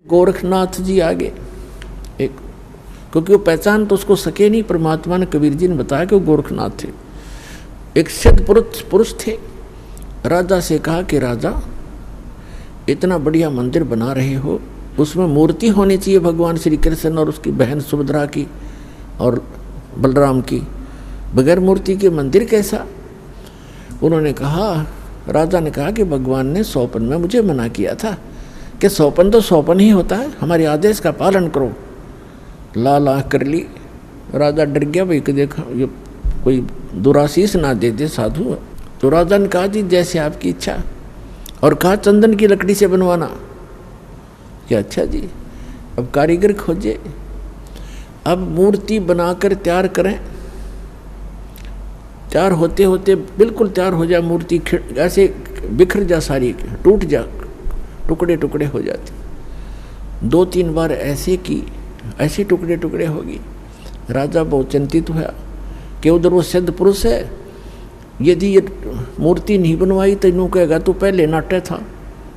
गोरखनाथ जी आगे एक, क्योंकि वो पहचान तो उसको सके नहीं। परमात्मा ने, कबीर जी ने बताया कि वो गोरखनाथ थे, एक सिद्ध पुरुष थे। राजा से कहा कि राजा, इतना बढ़िया मंदिर बना रहे हो, उसमें मूर्ति होनी चाहिए भगवान श्री कृष्ण और उसकी बहन सुभद्रा की और बलराम की। बगैर मूर्ति के मंदिर कैसा? उन्होंने कहा, राजा ने कहा कि भगवान ने सौपन में मुझे मना किया था कि सौपन तो सौपन ही होता है, हमारे आदेश का पालन करो। लाल आँख कर ली। राजा डर गया, भाई कि देखा ये कोई दुराशीष ना दे दे साधु। तो राजा ने कहा, जी जैसे आपकी इच्छा। और कहा चंदन की लकड़ी से बनवाना। क्या? अच्छा जी। अब कारीगर खोजे, अब मूर्ति बनाकर तैयार करें। तैयार होते होते बिल्कुल तैयार हो जाए मूर्ति, ऐसे बिखर जा, सारी टूट जा, टुकड़े टुकड़े हो जाते। 2-3 बार ऐसे की, ऐसे टुकड़े टुकड़े होगी। राजा बहुत चिंतित हुआ कि उधर वो सिद्ध पुरुष है, यदि ये मूर्ति नहीं बनवाई तो यूँ कहेगा तू पहले नाट्य था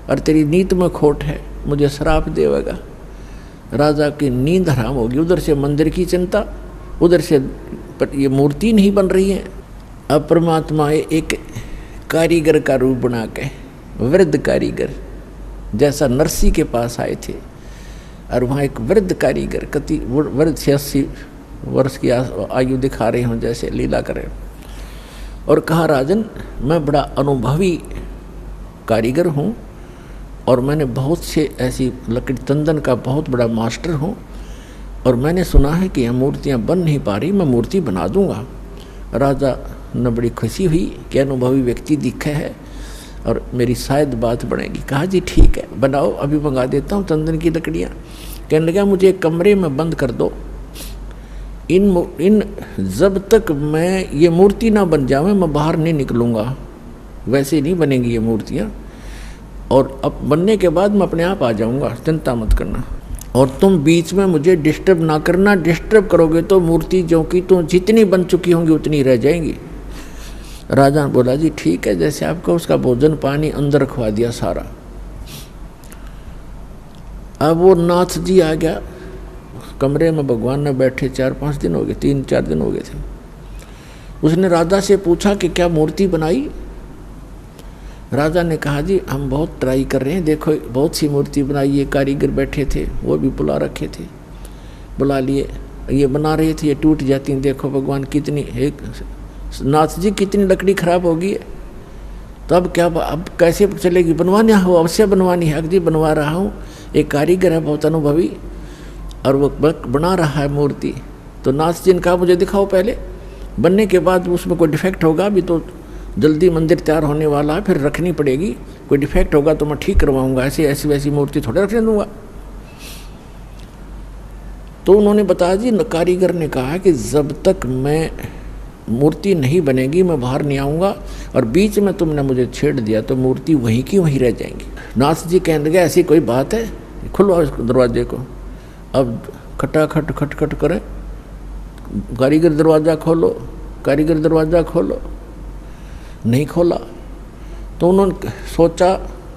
और तेरी नीत में खोट है, मुझे श्राप देगा। राजा की नींद हराम होगी। उधर से मंदिर की चिंता, उधर से ये मूर्ति नहीं बन रही है। अब परमात्मा एक कारीगर का रूप बना के, वृद्ध कारीगर जैसा नरसी के पास आए थे, और वहाँ एक वृद्ध कारीगर, कति वृद्ध 86 वर्ष की आयु दिखा रहे हों, जैसे लीला करें, और कहा, राजन मैं बड़ा अनुभवी कारीगर हूँ और मैंने बहुत से ऐसी लकड़ी चंदन का बहुत बड़ा मास्टर हूँ, और मैंने सुना है कि यह मूर्तियाँ बन नहीं पा रही, मैं मूर्ति बना दूँगा। राजा ने बड़ी खुशी हुई कि अनुभवी व्यक्ति दिखे है और मेरी शायद बात बनेगी। कहा, जी ठीक है, बनाओ, अभी मंगा देता हूँ चंदन की लकड़ियाँ। कहने लगा, मुझे एक कमरे में बंद कर दो, इन जब तक मैं ये मूर्ति ना बन जावे मैं बाहर नहीं निकलूँगा। वैसे नहीं बनेंगी ये मूर्तियाँ, और अब बनने के बाद मैं अपने आप आ जाऊँगा, चिंता मत करना। और तुम बीच में मुझे डिस्टर्ब ना करना, डिस्टर्ब करोगे तो मूर्ति जो कि तुम जितनी बन चुकी होंगी उतनी रह जाएंगी। राजा ने बोला, जी ठीक है, जैसे आपका। उसका भोजन पानी अंदर रखवा दिया सारा। अब वो नाथ जी आ गया कमरे में, भगवान ने बैठे 4-5 दिन हो गए, 3-4 दिन हो गए थे। उसने राजा से पूछा कि क्या मूर्ति बनाई? राजा ने कहा, जी हम बहुत ट्राई कर रहे हैं, देखो बहुत सी मूर्ति बनाई। ये कारीगर बैठे थे, वो भी बुला रखे थे, बुला लिए, ये बना रहे थे, ये टूट जाती, देखो भगवान कितनी, एक नाथ जी कितनी लकड़ी खराब होगी है। तो अब क्या, अब कैसे चलेगी? बनवानी हो, अवश्य बनवानी है। अगदी बनवा रहा हूँ, एक कारीगर है बहुत अनुभवी और वो बना रहा है मूर्ति। तो नाथ जी ने कहा, मुझे दिखाओ पहले, बनने के बाद उसमें कोई डिफेक्ट होगा, अभी तो जल्दी मंदिर तैयार होने वाला है, फिर रखनी पड़ेगी, कोई डिफेक्ट होगा तो मैं ठीक करवाऊंगा, ऐसी वैसी मूर्ति थोड़े रखने दूंगा। तो उन्होंने बताया, जी कारीगर ने कहा कि जब तक मैं मूर्ति नहीं बनेगी मैं बाहर नहीं आऊँगा, और बीच में तुमने मुझे छेड़ दिया तो मूर्ति वहीं की वहीं रह जाएंगी। नाथ जी कहने लगे, ऐसी कोई बात है, खुलवाओ इस दरवाजे को। अब खटाखट खटखट करें, कारीगर दरवाज़ा खोलो, कारीगर दरवाज़ा खोलो। नहीं खोला। तो उन्होंने सोचा,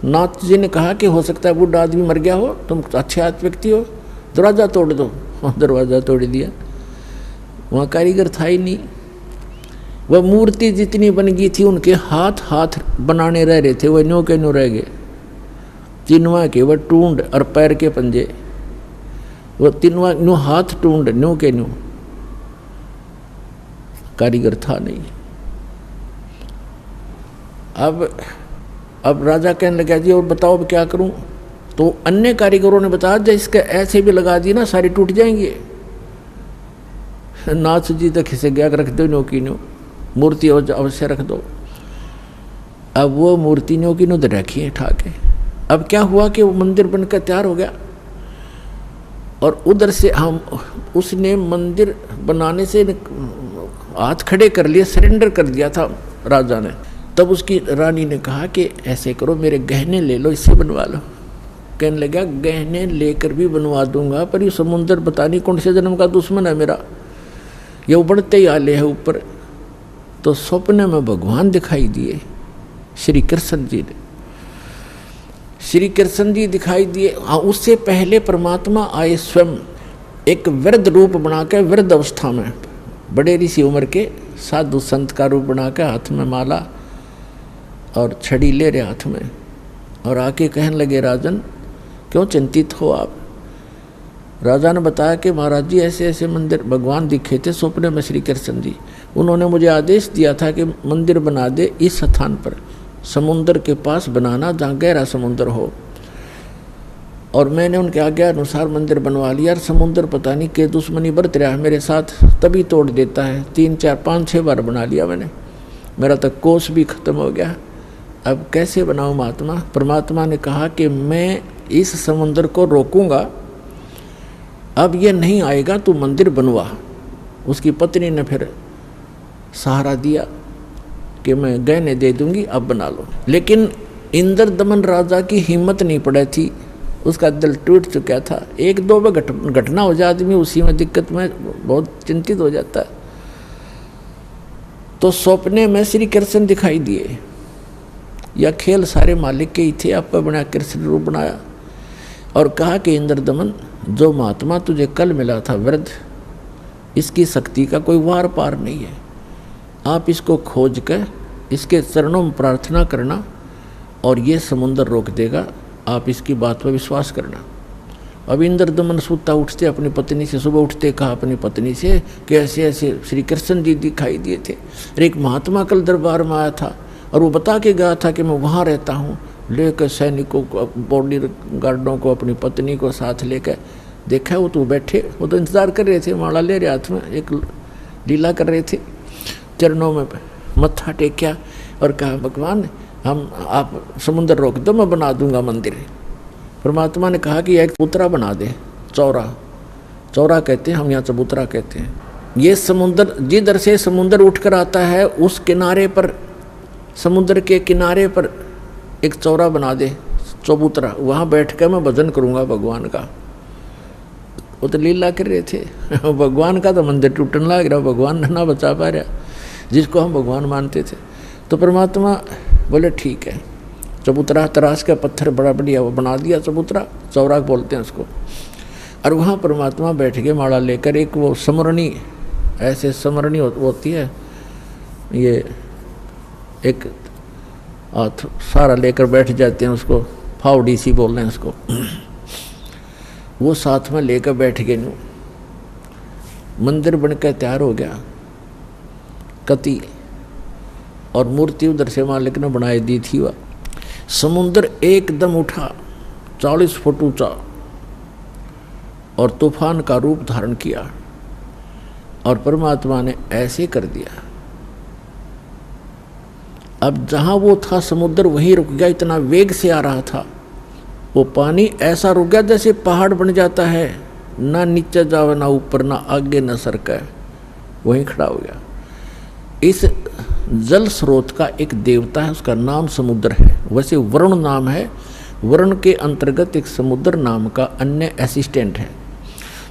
नाथ जी ने कहा कि हो सकता है बूढ़ा आदमी मर गया हो, तुम अच्छे व्यक्ति हो, दरवाज़ा तोड़ दो। दरवाज़ा तोड़ दिया, वहाँ कारीगर था ही नहीं। वह मूर्ति जितनी बन गई थी, उनके हाथ बनाने रह रहे थे, वह न्यों के न्यों रह गए। तीनवा के वह टूंड और पैर के पंजे, वह तीनवा न्यों हाथ टूंड, न्यों के न्यों, कारीगर था नहीं। अब राजा कहने लगा, जी और बताओ अब क्या करूं? तो अन्य कारीगरों ने बताया, जब इसके ऐसे भी लगा दी ना सारी टूट जाएंगे। नाथ जी तक खिसे गया, रख दो न्यों की न्यों, मूर्ति अवश्य रख दो। अब वो मूर्ति न्यों की न्यों रखी है ठाके। अब क्या हुआ कि वो मंदिर बनकर तैयार हो गया, और उधर से हम उसने मंदिर बनाने से हाथ खड़े कर लिए, सरेंडर कर दिया था राजा ने। तब उसकी रानी ने कहा कि ऐसे करो, मेरे गहने ले लो, इससे बनवा लो। कहने लगा, गहने लेकर भी बनवा दूंगा, पर ये समुंदर पता नहीं कौन से जन्म का दुश्मन है मेरा, ये उबड़ते ही आले है ऊपर। तो स्वप्न में भगवान दिखाई दिए, श्री कृष्ण जी ने। श्री कृष्ण जी दिखाई दिए। हाँ, उससे पहले परमात्मा आए स्वयं एक वृद्ध रूप बना के, वृद्ध अवस्था में, बड़े ऋषि उम्र के साधु संत का रूप बना के, हाथ में माला और छड़ी ले रहे हाथ में, और आके कहने लगे, राजन क्यों चिंतित हो आप। राजा ने बताया कि महाराज जी ऐसे ऐसे मंदिर भगवान दिखे थे सपने में श्री कृष्ण जी, उन्होंने मुझे आदेश दिया था कि मंदिर बना दे इस स्थान पर, समुद्र के पास बनाना जहाँ गहरा समुद्र हो, और मैंने उनके आज्ञा अनुसार मंदिर बनवा लिया। और समुद्र पता नहीं के दुश्मनी बरत रहा है मेरे साथ, तभी तोड़ देता है। 3 4 5 6 बार बना लिया मैंने, मेरा तक कोष भी खत्म हो गया। अब कैसे बनाऊँ महात्मा। परमात्मा ने कहा कि मैं इस समुद्र को रोकूंगा, अब ये नहीं आएगा, तू मंदिर बनवा। उसकी पत्नी ने फिर सहारा दिया कि मैं गहने दे दूंगी, अब बना लो। लेकिन इंद्र दमन राजा की हिम्मत नहीं पड़ी थी, उसका दिल टूट चुका था। 1-2 बार घटना हो जाए आदमी उसी में दिक्कत में बहुत चिंतित हो जाता है। तो सपने में श्री कृष्ण दिखाई दिए, या खेल सारे मालिक के ही थे, आपका बना कृष्ण रूप बनाया और कहा कि इंद्र दमन, जो महात्मा तुझे कल मिला था वृद्ध, इसकी शक्ति का कोई वार पार नहीं है। आप इसको खोज कर इसके चरणों में प्रार्थना करना और ये समुद्र रोक देगा, आप इसकी बात पर विश्वास करना। अब इंद्र दमन सुता उठते अपनी पत्नी से, सुबह उठते कहा अपनी पत्नी से कि ऐसे ऐसे श्री कृष्ण जी दिखाई दिए थे, और एक महात्मा कल दरबार में आया था और वो बता के गया था कि मैं वहाँ रहता हूँ। लेकर सैनिकों को, बॉडी गार्डों को, अपनी पत्नी को साथ लेकर देखा, वो तो बैठे, वो तो इंतज़ार कर रहे थे, माला ले रहे हाथ में, एक लीला कर रहे थे। चरणों में मत्था टेक्या और कहा, भगवान आप समुद्र रोक दो, मैं बना दूंगा मंदिर। परमात्मा ने कहा कि एक चबूतरा बना दे, चौरा कहते हैं हम यहाँ, चबूतरा कहते हैं। ये समुद्र जिधर से समुद्र उठकर आता है उस किनारे पर, समुद्र के किनारे पर एक चौरा बना दे, चबूतरा, वहाँ बैठ कर मैं भजन करूँगा भगवान का। वो तो लीला कर रहे थे भगवान का तो मंदिर टूटने लग रहा, भगवान ना बचा पा रहा जिसको हम भगवान मानते थे। तो परमात्मा बोले ठीक है, चबूतरा तराश का पत्थर बड़ा बढ़िया वो बना दिया, चबूतरा, चौरा बोलते हैं उसको। और वहाँ परमात्मा बैठ के माला लेकर, एक वो समरणी, ऐसे समरणी होती है, ये एक हाथ सारा लेकर बैठ जाते हैं, उसको फावड़ी सी बोल रहे हैं उसको, वो साथ में लेकर बैठ गए। नु मंदिर बनकर तैयार हो गया, कति और मूर्ति उधर से मालिक ने बनाई दी थी। वह समुद्र एकदम उठा, 40 फुट ऊंचा, और तूफान का रूप धारण किया, और परमात्मा ने ऐसे कर दिया। अब जहाँ वो था समुद्र वहीं रुक गया, इतना वेग से आ रहा था वो पानी, ऐसा रुक गया जैसे पहाड़ बन जाता है, ना नीचे जावे ना ऊपर, ना आगे ना सरका, वहीं खड़ा हो गया। इस जल स्रोत का एक देवता है, उसका नाम समुद्र है। वैसे वरुण नाम है, वरुण के अंतर्गत एक समुद्र नाम का अन्य असिस्टेंट है।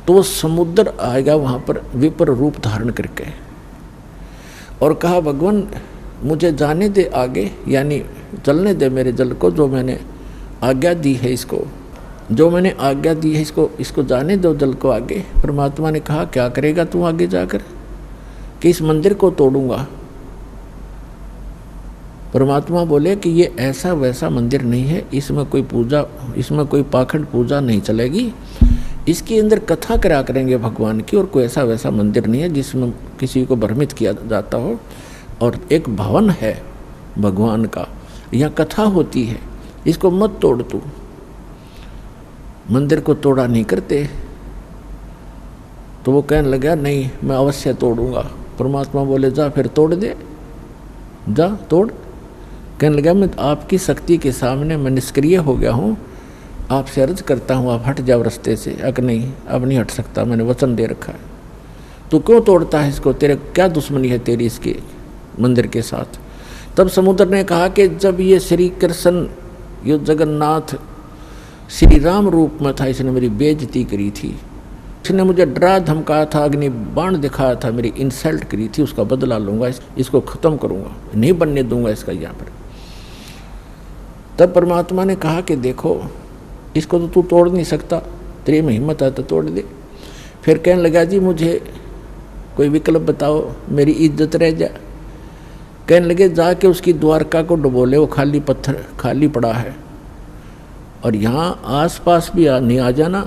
तो वो समुद्र आएगा वहाँ पर विपर रूप धारण करके, और कहा, भगवान मुझे जाने दे आगे, यानी चलने दे मेरे जल को, जो मैंने आज्ञा दी है इसको, जो मैंने आज्ञा दी है इसको जाने दो जल को आगे। परमात्मा ने कहा, क्या करेगा तू आगे जाकर? कि इस मंदिर को तोड़ूंगा। परमात्मा बोले कि ये ऐसा वैसा मंदिर नहीं है, इसमें कोई पूजा, इसमें कोई पाखंड पूजा नहीं चलेगी, इसके अंदर कथा करा करेंगे भगवान की, और कोई ऐसा वैसा मंदिर नहीं है जिसमें किसी को भ्रमित किया जाता हो। और एक भवन है भगवान का, यहाँ कथा होती है, इसको मत तोड़ तू। मंदिर को तोड़ा नहीं करते। तो वो कहने लगा, नहीं मैं अवश्य तोड़ूंगा। परमात्मा बोले, जा फिर तोड़ दे, जा तोड़। कहने लगा, मैं आपकी शक्ति के सामने मैं निष्क्रिय हो गया हूँ, आपसे अर्ज करता हूँ आप हट जाओ रास्ते से। नहीं, अब नहीं हट सकता, मैंने वचन दे रखा है। तू क्यों तोड़ता है इसको, तेरे क्या दुश्मनी है तेरी इसके मंदिर के साथ? तब समुद्र ने कहा कि जब ये श्री कृष्ण, ये जगन्नाथ श्री राम रूप में था, इसने मेरी बेइज्जती करी थी, इसने मुझे डरा धमकाया था, अग्नि बाण दिखाया था, मेरी इंसल्ट करी थी, उसका बदला लूँगा, इसको ख़त्म करूँगा, नहीं बनने दूंगा इसका यहाँ पर। तब परमात्मा ने कहा कि देखो इसको तो तू तोड़ नहीं सकता, तेरी में हिम्मत है तो तोड़ दे। फिर कहने लगा जी मुझे कोई विकल्प बताओ, मेरी इज्जत रह जाए। कहने लगे जाके उसकी द्वारका को डुबो ले, वो खाली पत्थर खाली पड़ा है, और यहाँ आसपास भी नहीं आ जाना,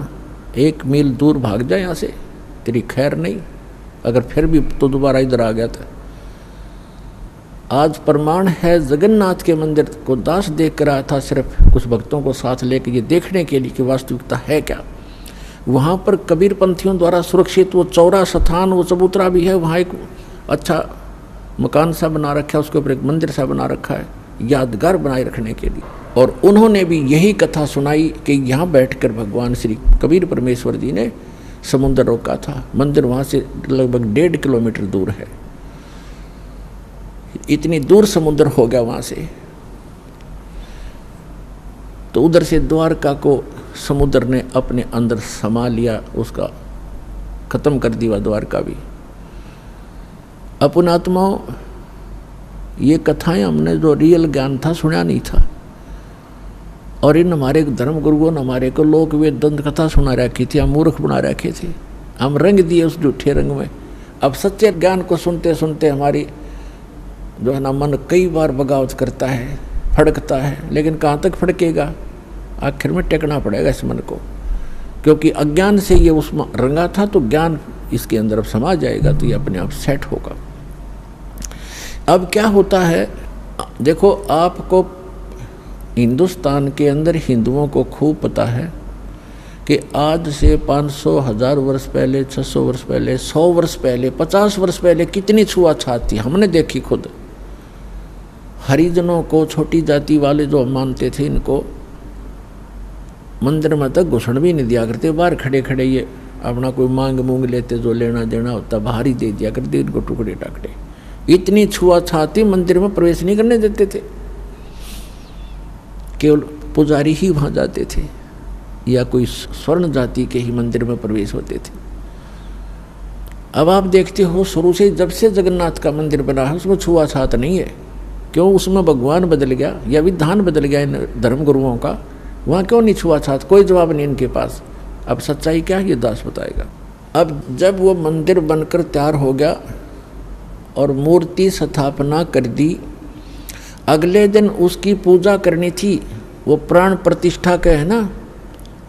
1 मील दूर भाग जाए यहाँ से, तेरी खैर नहीं। अगर फिर भी तो दोबारा इधर आ गया था। आज प्रमाण है, जगन्नाथ के मंदिर को दास देख कर आया था, सिर्फ कुछ भक्तों को साथ लेकर ये देखने के लिए कि वास्तविकता है क्या। वहाँ पर कबीर पंथियों द्वारा सुरक्षित वो चौरा स्थान, वो चबूतरा भी है, वहाँ एक अच्छा मकान सा बना रखा है, उसके ऊपर एक मंदिर सा बना रखा है यादगार बनाए रखने के लिए। और उन्होंने भी यही कथा सुनाई कि यहाँ बैठकर भगवान श्री कबीर परमेश्वर जी ने समुद्र रोका था। मंदिर वहाँ से लगभग 1.5 किलोमीटर दूर है, इतनी दूर समुद्र हो गया वहाँ से। तो उधर से द्वारका को समुद्र ने अपने अंदर समा लिया, उसका खत्म कर दिया द्वारका भी। अपुणात्माओं, ये कथाएं हमने जो रियल ज्ञान था सुना नहीं था, और इन हमारे धर्म गुरुओं ने हमारे को लोक वेद दंत कथा सुना रखी थी, हम मूर्ख बना रखे थे, हम रंग दिए उस झूठे रंग में। अब सच्चे ज्ञान को सुनते सुनते हमारी जो है ना मन कई बार बगावत करता है, फड़कता है, लेकिन कहाँ तक फड़केगा, आखिर में टेकना पड़ेगा इस मन को, क्योंकि अज्ञान से ये उसमें रंगा था, तो ज्ञान इसके अंदर अब समा जाएगा, तो ये अपने आप सेट होगा। अब क्या होता है, देखो आपको हिंदुस्तान के अंदर हिंदुओं को खूब पता है कि आज से 500 1000 वर्ष पहले, 600 वर्ष पहले, 100 वर्ष पहले, 50 वर्ष पहले कितनी छुआछात थी, हमने देखी खुद। हरिजनों को, छोटी जाति वाले जो मानते थे, इनको मंदिर में तक घुसण भी नहीं दिया करते, बाहर खड़े खड़े ये अपना कोई मांग मूंग लेते, जो लेना देना होता बाहर ही दे दिया करते इनको, टुकड़े टाकड़े। इतनी छुआछात थी, मंदिर में प्रवेश नहीं करने देते थे, केवल पुजारी ही वहाँ जाते थे, या कोई स्वर्ण जाति के ही मंदिर में प्रवेश होते थे। अब आप देखते हो शुरू से जब से जगन्नाथ का मंदिर बना है उसमें छुआछात नहीं है। क्यों? उसमें भगवान बदल गया या विधान बदल गया इन धर्म गुरुओं का, वहाँ क्यों नहीं छुआछात? कोई जवाब नहीं इनके पास। अब सच्चाई क्या है ये दास बताएगा। अब जब वो मंदिर बनकर तैयार हो गया और मूर्ति स्थापना कर दी, अगले दिन उसकी पूजा करनी थी, वो प्राण प्रतिष्ठा के है ना,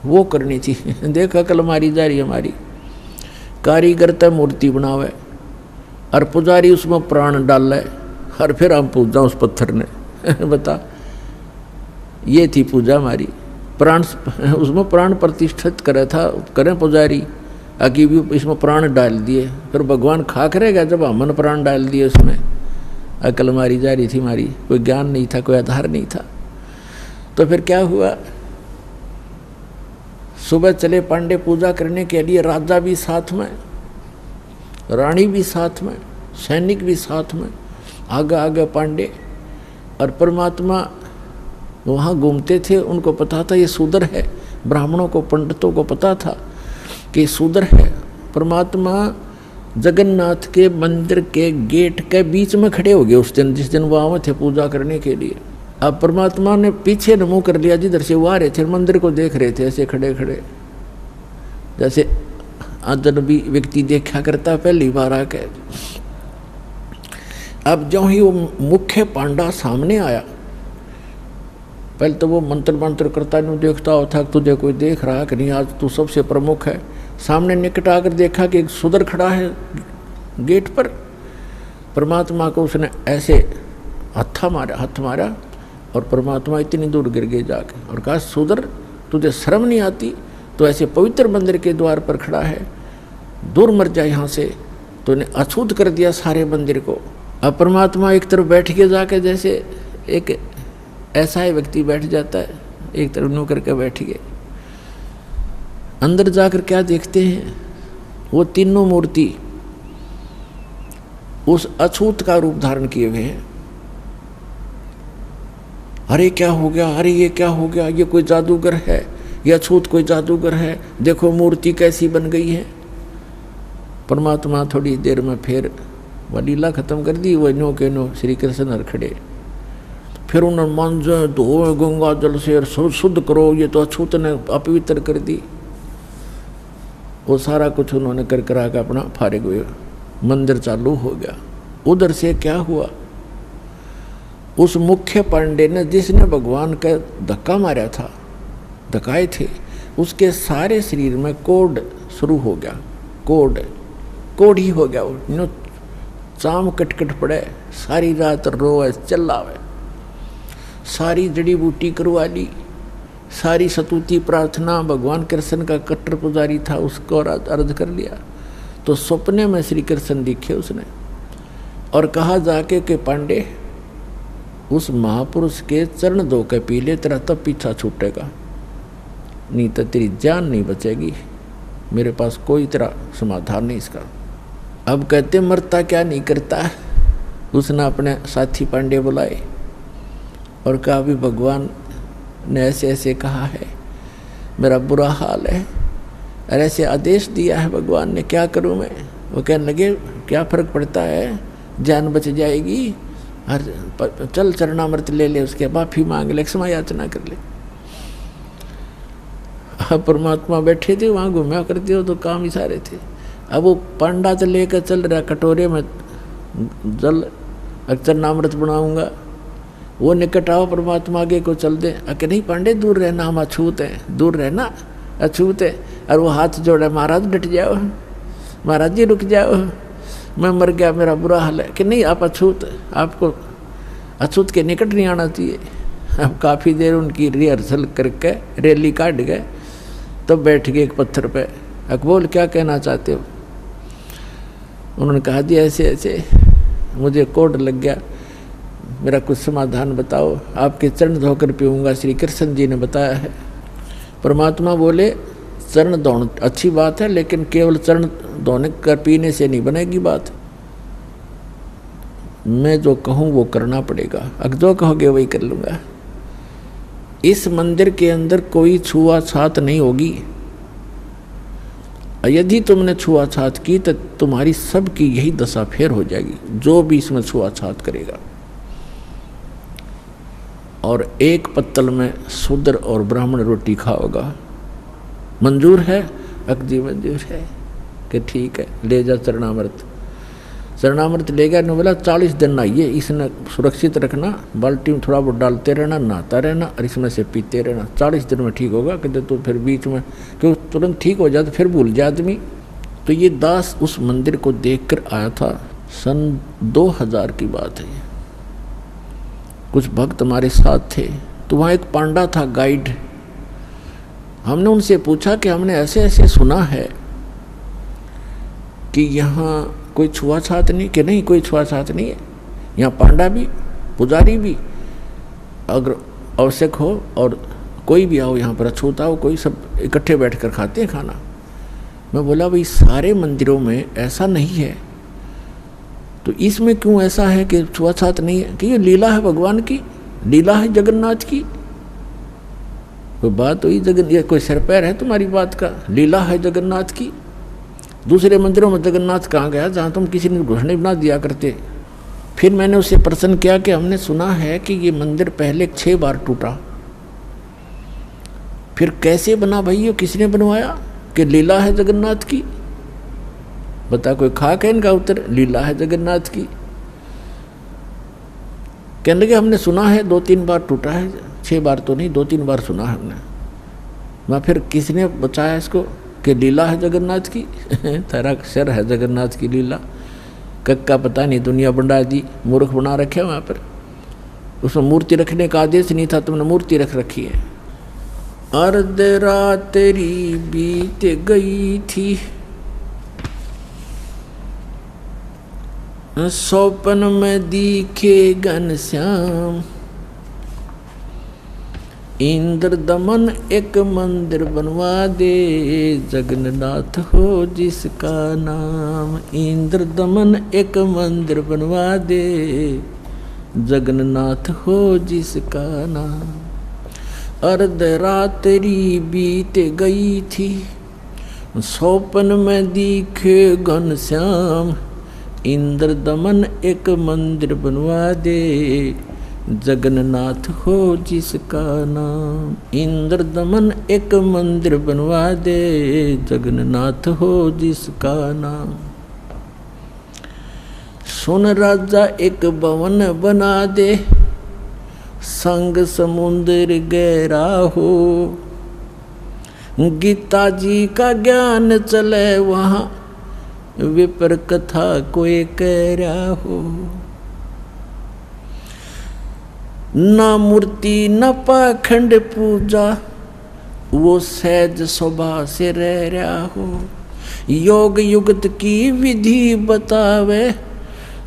वो करनी थी। देखा कल हमारी जा रही हमारी कारीगर तय मूर्ति बनावे और पुजारी उसमें प्राण डाल ले, और फिर हम पूजा उस पत्थर ने। बता, ये थी पूजा हमारी, प्राण उसमें प्राण प्रतिष्ठित करे था, करें पुजारी आगे भी इसमें प्राण डाल दिए, फिर भगवान खा करेगा जब हमने प्राण डाल दिए उसमें। अकल मारी जा रही थी हमारी, कोई ज्ञान नहीं था, कोई आधार नहीं था। तो फिर क्या हुआ, सुबह चले पांडे पूजा करने के लिए, राजा भी साथ में, रानी भी साथ में, सैनिक भी साथ में, आगे आगे पांडे। और परमात्मा वहाँ घूमते थे, उनको पता था ये शूद्र है, ब्राह्मणों को पंडितों को पता था कि शूद्र है। परमात्मा जगन्नाथ के मंदिर के गेट के बीच में खड़े हो गए उस दिन, जिस दिन वो आए थे पूजा करने के लिए। अब परमात्मा ने पीछे मुँह कर लिया, जिधर से वो आ रहे थे मंदिर को देख रहे थे, ऐसे खड़े खड़े, जैसे अजनबी व्यक्ति देखा करता पहली बार आके। अब जो ही वो मुख्य पांडा सामने आया, पहले तो वो मंत्र करता नहीं देखता होता, तुझे कोई देख रहा कि नहीं, आज तू सबसे प्रमुख है। सामने निकट आकर देखा कि एक शूद्र खड़ा है गेट पर। परमात्मा को उसने ऐसे हाथ मारा और परमात्मा इतनी दूर गिर गए जाके, और कहा शूद्र तुझे शर्म नहीं आती, तो ऐसे पवित्र मंदिर के द्वार पर खड़ा है, दूर मर जाए यहाँ से। तो उन्हें अछूत कर दिया सारे मंदिर को। अब परमात्मा एक तरफ बैठ के जाके, जैसे एक ऐसा ही व्यक्ति बैठ जाता है, एक तरफ नु करके बैठ गए। अंदर जाकर क्या देखते हैं, वो तीनों मूर्ति उस अछूत का रूप धारण किए हुए हैं। अरे क्या हो गया, अरे ये क्या हो गया, ये कोई जादूगर है, ये अछूत कोई जादूगर है, देखो मूर्ति कैसी बन गई है। परमात्मा थोड़ी देर में फिर वह लीला खत्म कर दी, वो नो के नो श्री कृष्ण खड़े। फिर उन्होंने मांझे धो गंगा जल से शुद्ध करो, ये तो अछूत ने अपवित्र कर दी। वो सारा कुछ उन्होंने कर करा के अपना फारिग हुए, मंदिर चालू हो गया। उधर से क्या हुआ, उस मुख्य पांडे ने जिसने भगवान का धक्का मारा था, धक्काए थे, उसके सारे शरीर में कोढ़ शुरू हो गया। कोढ़ ही हो गया। वो चाम कटकट पड़े, सारी रात रोए चिल्लावे, सारी जड़ी बूटी करवा ली, सारी सतुति प्रार्थना। भगवान कृष्ण का कट्टर पुजारी था, उसको अर्ज कर लिया। तो सपने में श्री कृष्ण दिखे उसने और कहा जाके कि पांडे उस महापुरुष के चरण धो के पी ले, तेरा तब पीछा छूटेगा, नहीं तो तेरी जान नहीं बचेगी। मेरे पास कोई तेरा समाधान नहीं इसका। अब कहते मरता क्या नहीं करता। उसने अपने साथी पांडे बुलाए और कहा भी भगवान ने ऐसे ऐसे कहा है, मेरा बुरा हाल है और ऐसे आदेश दिया है भगवान ने, क्या करूं मैं। वो कहने लगे क्या फर्क पड़ता है, जान बच जाएगी, और चल चरणामृत ले ले, उसके माफी मांग ले, क्षमा याचना कर ले। परमात्मा बैठे थे वहाँ, घूमया करते हो तो काम ही सारे थे। अब वो पांडा तो लेकर चल रहा कटोरे में जल, चरणामृत बनाऊंगा। वो निकट आओ, परमात्मा आगे को चल दे। अके नहीं पांडे दूर रहना, हम अछूत हैं, दूर रहना, अछूत है। और वो हाथ जोड़े, महाराज डट जाओ, महाराज जी रुक जाओ, मैं मर गया, मेरा बुरा हाल है। कि नहीं आप अछूत, आपको अछूत के निकट नहीं आना चाहिए। अब काफ़ी देर उनकी रिहर्सल करके रैली काट गए, तब बैठ गए एक पत्थर पे। अकबोल क्या कहना चाहते हो। उन्होंने कहा जी ऐसे ऐसे मुझे कोढ़ लग गया, मेरा कुछ समाधान बताओ। आपके चरण धोकर पीऊँगा, श्री कृष्ण जी ने बताया है। परमात्मा बोले चरण धोना अच्छी बात है, लेकिन केवल चरण धोने कर पीने से नहीं बनेगी बात। मैं जो कहूँ वो करना पड़ेगा, अगर जो कहोगे वही कर लूँगा। इस मंदिर के अंदर कोई छुआछात नहीं होगी। यदि तुमने छुआछात की तो तुम्हारी सबकी यही दशा फेर हो जाएगी, जो भी इसमें छुआछात करेगा। और एक पत्तल में शूद्र और ब्राह्मण रोटी खाओगा। मंजूर है? अकदी मंजूर है कि ठीक है, ले जा चरणामृत। चरणामृत ले गया। ने बोला 40 दिन नहाइए, इसने सुरक्षित रखना, बाल्टी में थोड़ा बहुत डालते रहना, नहाता रहना और इसमें से पीते रहना, 40 दिन में ठीक होगा। कहते तो फिर बीच में क्यों तुरंत ठीक हो जाए तो फिर भूल जाए आदमी। तो ये दास उस मंदिर को देख कर आया था, सन 2000 की बात है। कुछ भक्त हमारे साथ थे, तो वहाँ एक पांडा था गाइड। हमने उनसे पूछा कि हमने ऐसे ऐसे सुना है कि यहाँ कोई छुआछात नहीं। कि नहीं कोई छुआछात नहीं है, यहाँ पांडा भी पुजारी भी अगर आवश्यक हो और कोई भी आओ यहाँ पर अछूत आओ, कोई सब इकट्ठे बैठकर खाते हैं खाना। मैं बोला भाई सारे मंदिरों में ऐसा नहीं है, तो इसमें क्यों ऐसा है कि छुआछात नहीं है। कि ये लीला है भगवान की, लीला है जगन्नाथ की। कोई बात हुई ये कोई सिर पैर है तुम्हारी बात का। लीला है जगन्नाथ की। दूसरे मंदिरों में जगन्नाथ कहाँ गया जहाँ तुम किसी ने घोषणा बना दिया करते। फिर मैंने उससे प्रश्न किया कि हमने सुना है कि ये मंदिर पहले 6 बार टूटा, फिर कैसे बना भाई, ये किसने बनवाया। कि लीला है जगन्नाथ की। बता कोई खाक है इनका उत्तर, लीला है जगन्नाथ की। कहने लगे हमने सुना है 2-3 बार टूटा है, 6 बार तो नहीं 2-3 बार सुना है हमने। मैं फिर किसने बचाया इसको कि लीला है जगन्नाथ की। तेरा सिर है जगन्नाथ की लीला। कक्का पता नहीं दुनिया बंडा दी, मूर्ख बना रखे वहाँ पर। उसमें मूर्ति रखने का आदेश नहीं था, तुमने मूर्ति रख रखी है। अर्ध रात तेरी बीत गई थी, सौपन में दिखे घनश्याम। इंद्र दमन एक मंदिर बनवा दे, जगन्नाथ हो जिसका नाम। इंद्र दमन एक मंदिर बनवा दे, जगन्नाथ हो जिसका नाम। अर्ध रात तेरी बीत गई थी, सौपन में दिखे घनश्याम। इंद्र दमन एक मंदिर बनवा दे, जगन्नाथ हो जिसका नाम। इंद्र दमन एक मंदिर बनवा दे, जगन्नाथ हो जिसका नाम। सुन राजा एक भवन बना दे, संग समुद्र गहरा हो। गीता जी का ज्ञान चले वहाँ, विपर कथा कोई कह रहा हो। ना मूर्ति न पाखंड पूजा, वो सहज स्वभाव से रह रहा हो। योग युगत की विधि बतावे,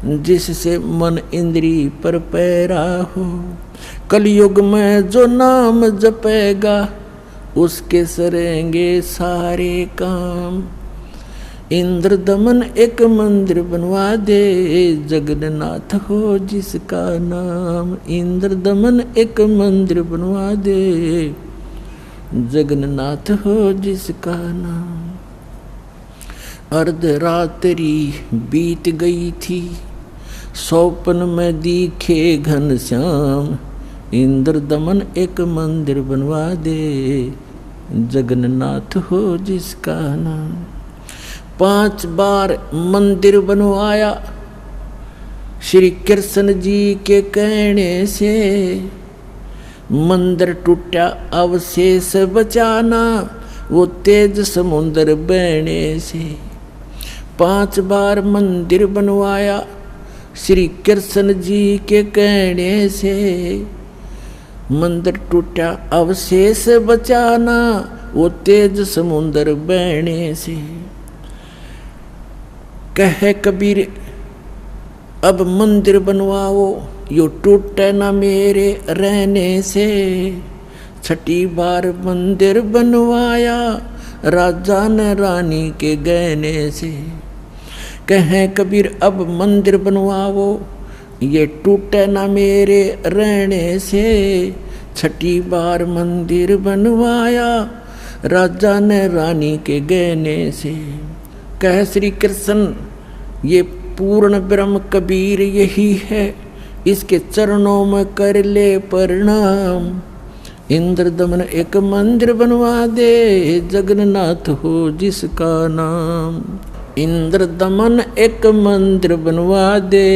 जिससे मन इंद्री पर पैरा हो। कलयुग में जो नाम जपेगा, उसके सरेंगे सारे काम। इंद्र दमन एक मंदिर बनवा दे, जगन्नाथ हो जिसका नाम। इंद्र दमन एक मंदिर बनवा दे, जगन्नाथ हो जिसका नाम। अर्धरात्रि बीत गई थी, स्वप्न में दिखे घनश्याम। इंद्र दमन एक मंदिर बनवा दे, जगन्नाथ हो जिसका नाम। 5 बार मंदिर बनवाया, श्री कृष्ण जी के कहने से। मंदिर टूटा अवशेष बचाना, वो तेज समुद्र बहने से। 5 बार मंदिर बनवाया, श्री कृष्ण जी के कहने से। मंदिर टूटा अवशेष बचाना, वो तेज समुद्र बहने से। कहे कबीर अब मंदिर बनवाओ, यो टूटे ना मेरे रहने से। 6ठी बार मंदिर बनवाया, राजा ने रानी के गहने से। कहे कबीर अब मंदिर बनवाओ, ये टूटे ना मेरे रहने से। 6ठी बार मंदिर बनवाया, राजा ने रानी के गहने से। कह श्री कृष्ण ये पूर्ण ब्रह्म कबीर यही है, इसके चरणों में कर ले प्रणाम। इंद्र दमन एक मंदिर बनवा दे, जगन्नाथ हो जिसका नाम। इंद्र दमन एक मंदिर बनवा दे,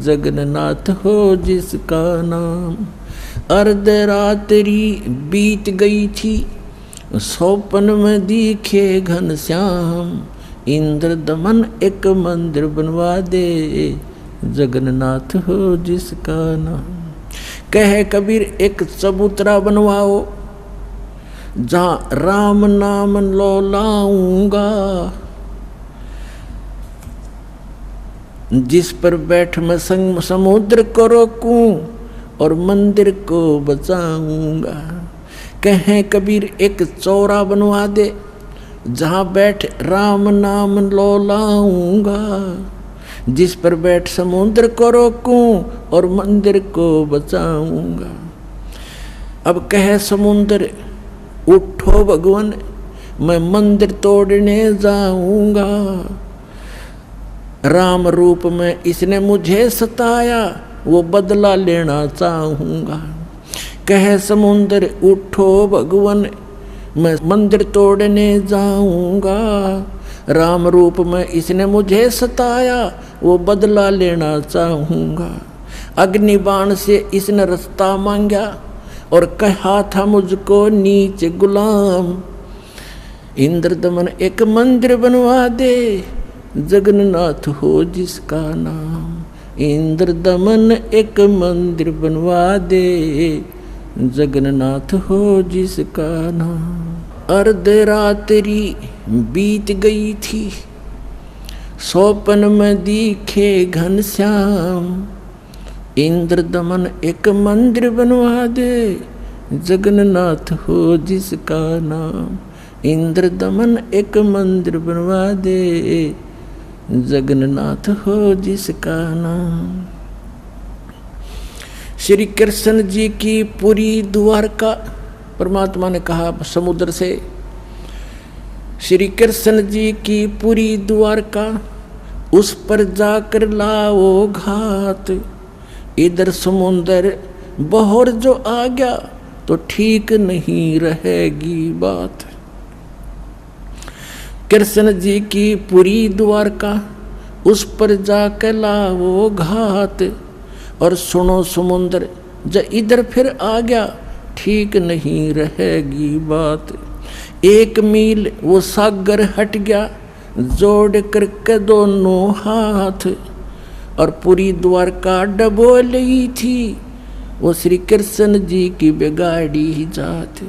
जगन्नाथ हो जिसका नाम। अर्धरात्रि बीत गई थी, स्वप्न में दिखे घनश्याम। इंद्र दमन एक मंदिर बनवा दे, जगन्नाथ हो जिसका नाम। कहे कबीर एक चबूतरा बनवाओ, जहाँ राम नाम लो लाऊंगा। जिस पर बैठ मैं संग समुद्र को रोकूं, और मंदिर को बचाऊंगा। कहे कबीर एक चौरा बनवा दे, जहाँ बैठ राम नाम लो लाऊंगा। जिस पर बैठ समुद्र को रोकूं, और मंदिर को बचाऊंगा। अब कहे समुद्र उठो भगवान, मैं मंदिर तोड़ने जाऊंगा। राम रूप में इसने मुझे सताया, वो बदला लेना चाहूंगा। कहे समुद्र उठो भगवान, मैं मंदिर तोड़ने जाऊंगा। राम रूप में इसने मुझे सताया, वो बदला लेना चाहूंगा। अग्निबाण से इसने रास्ता मांगा, और कहा था मुझको नीच गुलाम। इंद्र दमन एक मंदिर बनवा दे, जगन्नाथ हो जिसका नाम। इंद्र दमन एक मंदिर बनवा दे, जगन्नाथ हो जिसका नाम। अर्धरात्रि बीत गई थी, स्वप्न में दिखे घनश्याम। इंद्र दमन एक मंदिर बनवा दे, जगन्नाथ हो जिसका नाम। इंद्र दमन एक मंदिर बनवा दे, जगन्नाथ हो जिसका नाम। श्री कृष्ण जी की पूरी द्वारका, परमात्मा ने कहा समुद्र से, श्री कृष्ण जी की पूरी द्वारका, उस पर जाकर लाओ घात। इधर समुंदर बहर जो आ गया तो ठीक नहीं रहेगी बात। कृष्ण जी की पूरी द्वारका उस पर जाकर लाओ घात। और सुनो समुंदर जब इधर फिर आ गया ठीक नहीं रहेगी बात। 1 मील वो सागर हट गया जोड़ करके दोनों हाथ। और पूरी द्वारका डबो ली थी वो श्री कृष्ण जी की बिगाड़ी जात।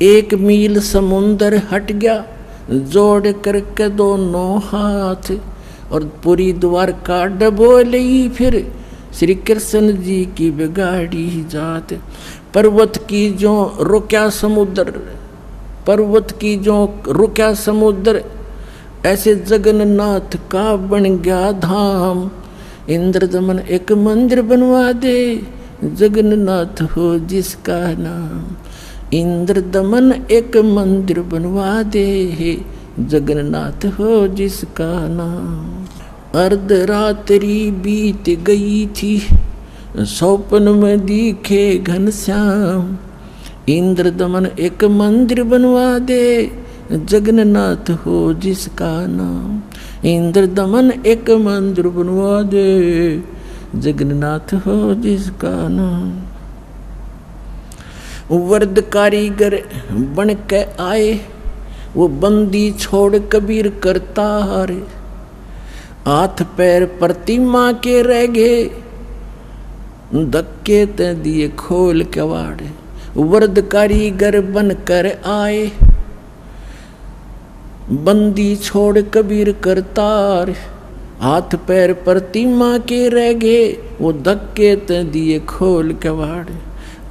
1 मील समुंदर हट गया जोड़ करके दोनों हाथ। और पूरी द्वारका डबो ली फिर श्री कृष्ण जी की बिगाड़ी जात। पर्वत की जो रुक्या समुद्र, पर्वत की जो रुक्या समुद्र, ऐसे जगन्नाथ का बन गया धाम। इंद्र दमन एक मंदिर बनवा दे जगन्नाथ हो जिसका नाम। इंद्र दमन एक मंदिर बनवा दे जगन्नाथ हो जिसका नाम। अर्धरात्रि बीत गई थी सौपन में दिखे घनश्याम। इंद्र दमन एक मंदिर बनवा दे जगन्नाथ हो जिसका नाम। इंद्र दमन एक मंदिर बनवा दे जगन्नाथ हो जिसका नाम। वर्द कारीगर बन के आए वो बंदी छोड़ कबीर करतार। हाथ पैर प्रतिमा के रह गए धक्के ते दिए खोल कवाड़। वर्द कारीगर बन कर आए बंदी छोड़ कबीर करतार। हाथ पैर प्रतिमा के रह गए वो धक्के ते दिए खोल कवाड़।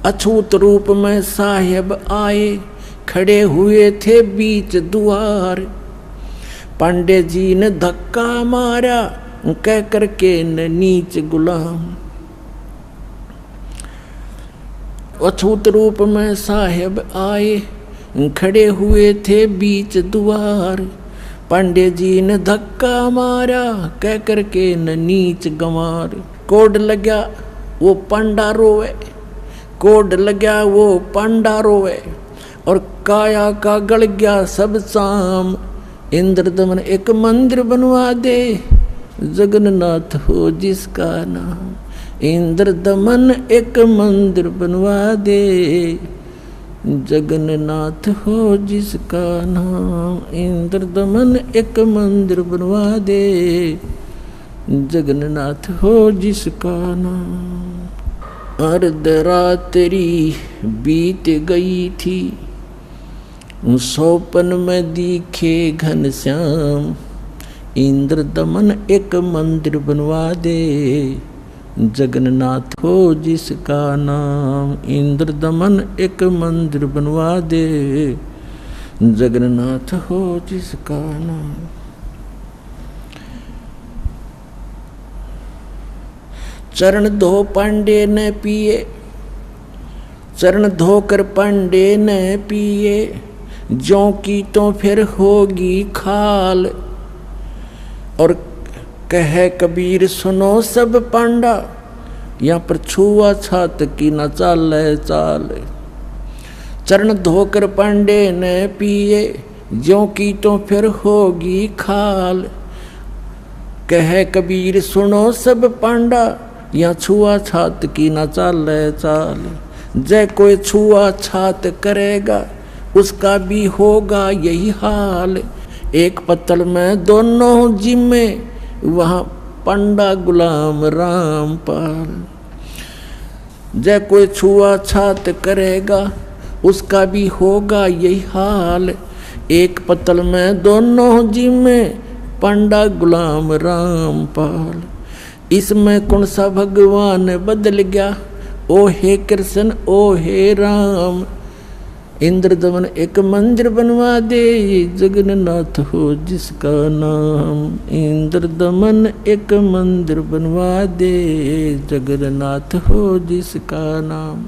अछूत रूप में साहेब आए खड़े हुए थे बीच द्वार। पांडे जी ने धक्का मारा कह करके न नीच गुलाम। अछूत रूप में साहेब आए खड़े हुए थे बीच द्वार। पांडे जी ने धक्का मारा कह करके न नीच गंवार। कोड लग्या वो पांडा रोवे, कोड लग्या वो पांडा रोवे। और काया का गल गया सब शाम। इंद्र दमन एक मंदिर बनवा दे जगन्नाथ हो जिसका नाम। इंद्र दमन एक मंदिर बनवा दे जगन्नाथ हो जिसका नाम। इंद्र दमन एक मंदिर बनवा दे जगन्नाथ हो जिसका नाम। अर्धरात्रि बीत गई थी सौपन में दिखे घनश्याम। इंद्र दमन एक मंदिर बनवा दे जगन्नाथ हो जिसका नाम। इंद्र दमन एक मंदिर बनवा दे जगन्नाथ हो जिसका नाम। चरण धो पांडे ने पिए, चरण धोकर पांडे ने पिए। ज्यों की तो फिर होगी खाल। और कहे कबीर सुनो सब पांडा यहाँ पर छुआ छात की न चाले चाल। चरण धोकर पांडे ने पिए ज्यों की तो फिर होगी खाल। कहे कबीर सुनो सब पांडा यहाँ छुआ छात की न चाले चाल। जय कोई छुआ छात करेगा उसका भी होगा यही हाल। एक पत्तल में दोनों जिम्मे वहाँ पंडा गुलाम रामपाल। जय कोई छुआ छात करेगा उसका भी होगा यही हाल। एक पत्तल में दोनों जिम्मे पंडा गुलाम रामपाल। इसमें कौन सा भगवान बदल गया ओ हे कृष्ण ओ हे राम। इंद्र दमन एक मंदिर बनवा दे जगन्नाथ हो जिसका नाम। इंद्र दमन एक मंदिर बनवा दे जगन्नाथ हो जिसका नाम।